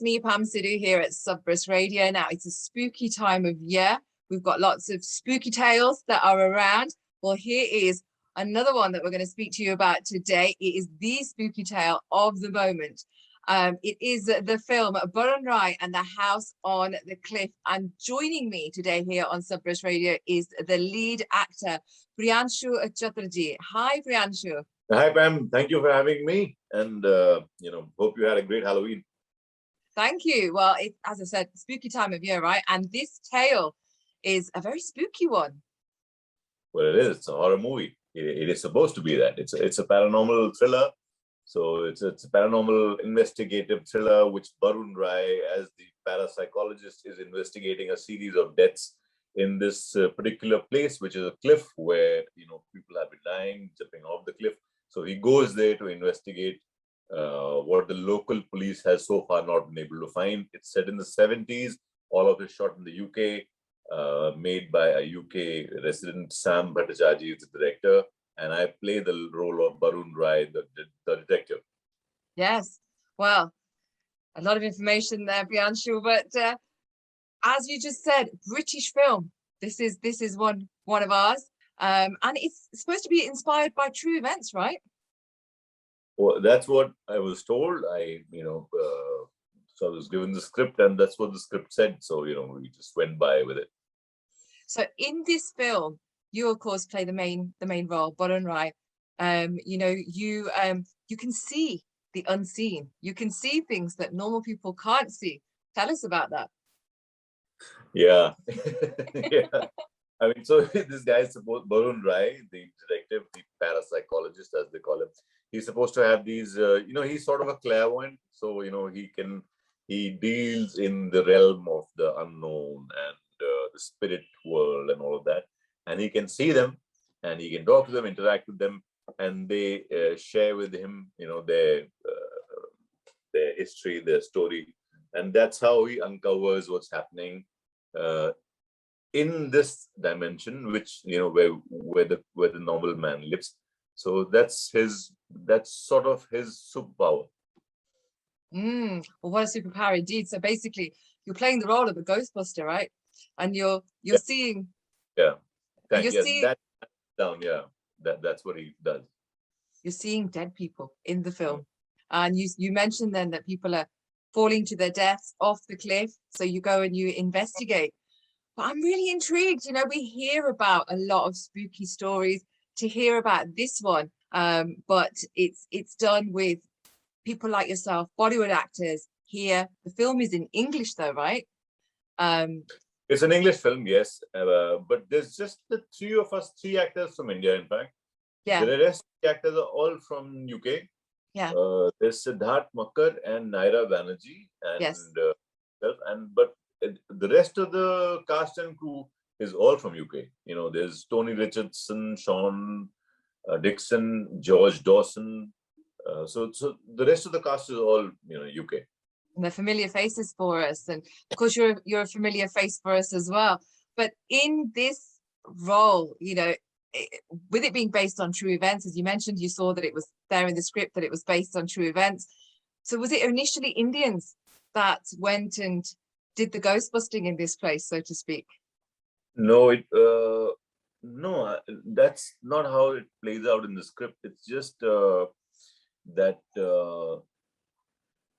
Me, Pam Sidhu, here at Sabras Radio. Now, it's a spooky time of year. We've got lots of spooky tales that are around. Well, here is another one that we're going to speak to you about today. It is the spooky tale of the moment. It is the film Barun Rai and the House on the Cliff. And joining me today here on Sabras Radio is the lead actor, Priyanshu Chatterjee. Hi, Priyanshu. Hi, Pam. Thank you for having me. And, hope you had a great Halloween. Thank you. Well, as I said, spooky time of year, right? And this tale is a very spooky one. Well, it is. It's a horror movie. It is supposed to be that. It's a paranormal thriller. So it's a paranormal investigative thriller, which Barun Rai, as the parapsychologist, is investigating a series of deaths in this particular place, which is a cliff where, people have been dying, jumping off the cliff. So he goes there to investigate what the local police has so far not been able to find. It's set in the 70s. All of it shot in the UK, made by a UK resident. Sam Bhattacharjee is the director, and I play the role of Barun Rai, the detective. Yes, well, a lot of information there, Priyanshu, but as you just said, British film. This is one of ours, and it's supposed to be inspired by true events, right? Well, that's what I was told. So I was given the script, and that's what the script said. So, we just went by with it. So in this film, you of course play the main role, Barun Rai. You can see the unseen. You can see things that normal people can't see. Tell us about that. Yeah. Yeah. So this guy is supposed, Barun Rai, the detective, the parapsychologist, as they call him. He's supposed to have these, he's sort of a clairvoyant. So, he deals in the realm of the unknown and the spirit world and all of that. And he can see them, and he can talk to them, interact with them, and they share with him, their history, their story. And that's how he uncovers what's happening in this dimension, which, where the normal man lives. So that's sort of his superpower. Well, what a superpower indeed. So basically, you're playing the role of a Ghostbuster, right? And you're seeing. Yeah. Seeing, That's what he does. You're seeing dead people in the film, and you mentioned then that people are falling to their deaths off the cliff. So you go and you investigate. But I'm really intrigued. We hear about a lot of spooky stories. To hear about this one, but it's done with people like yourself, Bollywood actors here. The film is in English though, right? It's an English film, yes, but there's just the three actors from India, in fact. Yeah. The rest of the actors are all from UK. Yeah. There's Siddharth Makkar and Naira Banerjee, and yes. But the rest of the cast and crew is all from UK. There's Tony Richardson, Sean Dixon, George Dawson. So the rest of the cast is all UK. And they're familiar faces for us, and of course you're a familiar face for us as well. But in this role, with it being based on true events, as you mentioned, you saw that it was there in the script that it was based on true events. So was it initially Indians that went and did the ghost busting in this place, so to speak? No, that's not how it plays out in the script. It's just that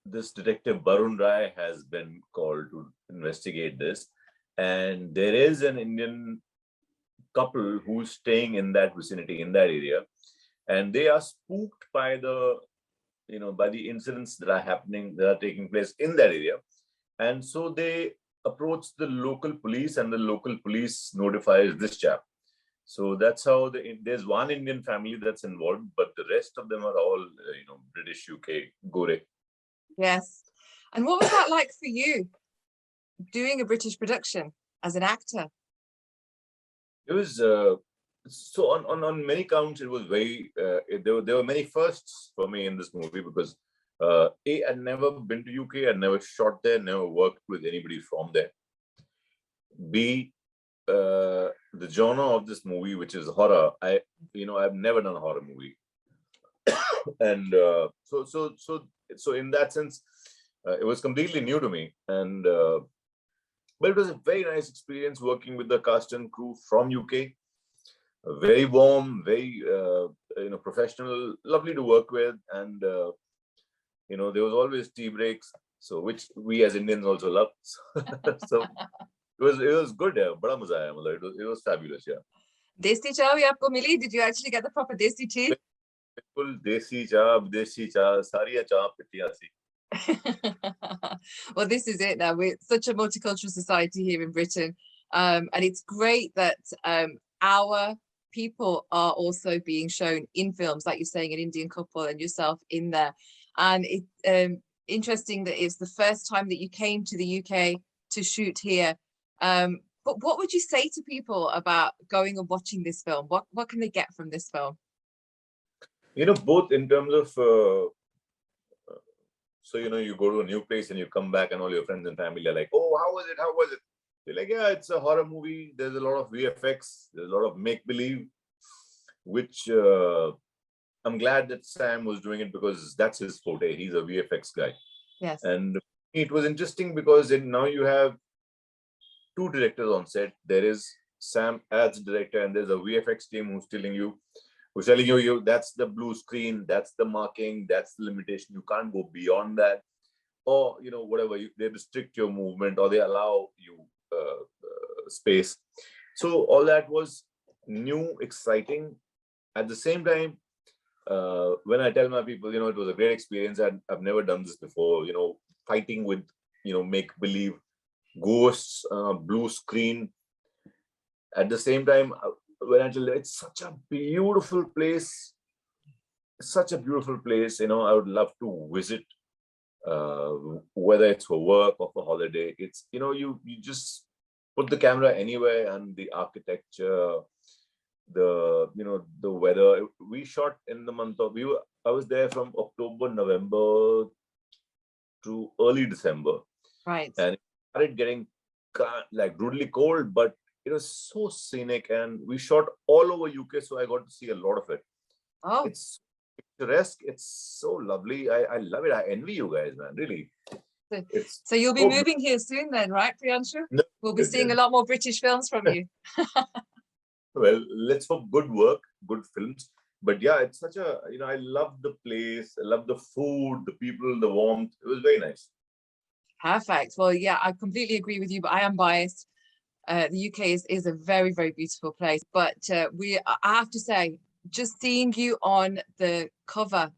this detective Barun Rai has been called to investigate this, and there is an Indian couple who's staying in that vicinity, in that area, and they are spooked by the incidents that are taking place in that area, and so they approach the local police, and the local police notifies this chap. So that's how there's one Indian family that's involved, but the rest of them are all, British, UK, Gore. Yes. And what was that like for you, doing a British production as an actor? It was, so on many counts, it was very, there were many firsts for me in this movie, because I'd never been to UK, I'd never shot there, never worked with anybody from there. B, the genre of this movie, which is horror, I've never done a horror movie. And so in that sense, It was completely new to me, and but it was a very nice experience working with the cast and crew from UK. Very warm, very professional, lovely to work with, and there was always tea breaks, so which we as Indians also love. So it was good. Yeah, बड़ा मजा आया. मतलब it was fabulous. Yeah. Desi cha bhi aapko mili? Did you actually get the proper desi tea? बिल्कुल देसी चाय, विदेशी चाय, सारी चाय पिटिया सी. Well, this is it now. We're such a multicultural society here in Britain. And it's great that our people are also being shown in films, like you're saying, an Indian couple and yourself in there. And it's interesting that it's the first time that you came to the UK to shoot here. But what would you say to people about going and watching this film? What can they get from this film? Both in terms of so you go to a new place and you come back and all your friends and family are like, oh, how was it? How was it? They're like, yeah, it's a horror movie. There's a lot of VFX. There's a lot of make-believe, which I'm glad that Sam was doing it because that's his forte. He's a VFX guy. Yes. And it was interesting because now you have two directors on set. There is Sam as director and there's a VFX team who's telling you that's the blue screen, that's the marking, that's the limitation. You can't go beyond that, or whatever. They restrict your movement or they allow you space. So all that was new, exciting. At the same time, when I tell my people, it was a great experience. I've never done this before. Fighting with make believe ghosts, blue screen. At the same time, when I tell you, it's such a beautiful place. Such a beautiful place. I would love to visit, whether it's for work or for holiday. It's you just put the camera anywhere and the architecture, the weather. We shot in the month of I was there from October, November to early December. Right. And it started getting like brutally cold, but it was so scenic, and we shot all over UK, so I got to see a lot of it. Oh, it's picturesque. It's so lovely. I love it. I envy you guys, man. Really. So you'll be moving here soon, then, right, Priyanshu? No, we'll be seeing a lot more British films from you. Well, let's hope good work, good films. But yeah, it's such a I love the place. I love the food, the people, the warmth. It was very nice. Perfect. Well, yeah, I completely agree with you, but I am biased. The UK is a very, very beautiful place. But I have to say, just seeing you on the cover,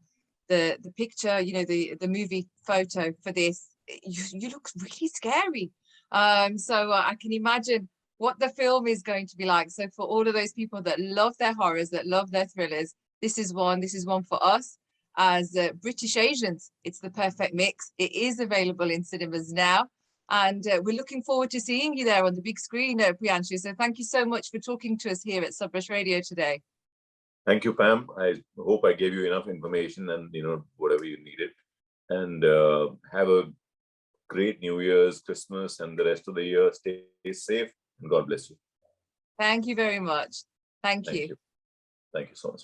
the picture, the movie photo for this, you look really scary. So I can imagine what the film is going to be like. So for all of those people that love their horrors, that love their thrillers, this is one for us. As British Asians, it's the perfect mix. It is available in cinemas now. And we're looking forward to seeing you there on the big screen, Priyanshu. So thank you so much for talking to us here at Sabras Radio today. Thank you, Pam. I hope I gave you enough information and, whatever you needed. And have a great New Year's, Christmas, and the rest of the year. Stay safe and God bless you. Thank you very much. Thank you. Thank you so much.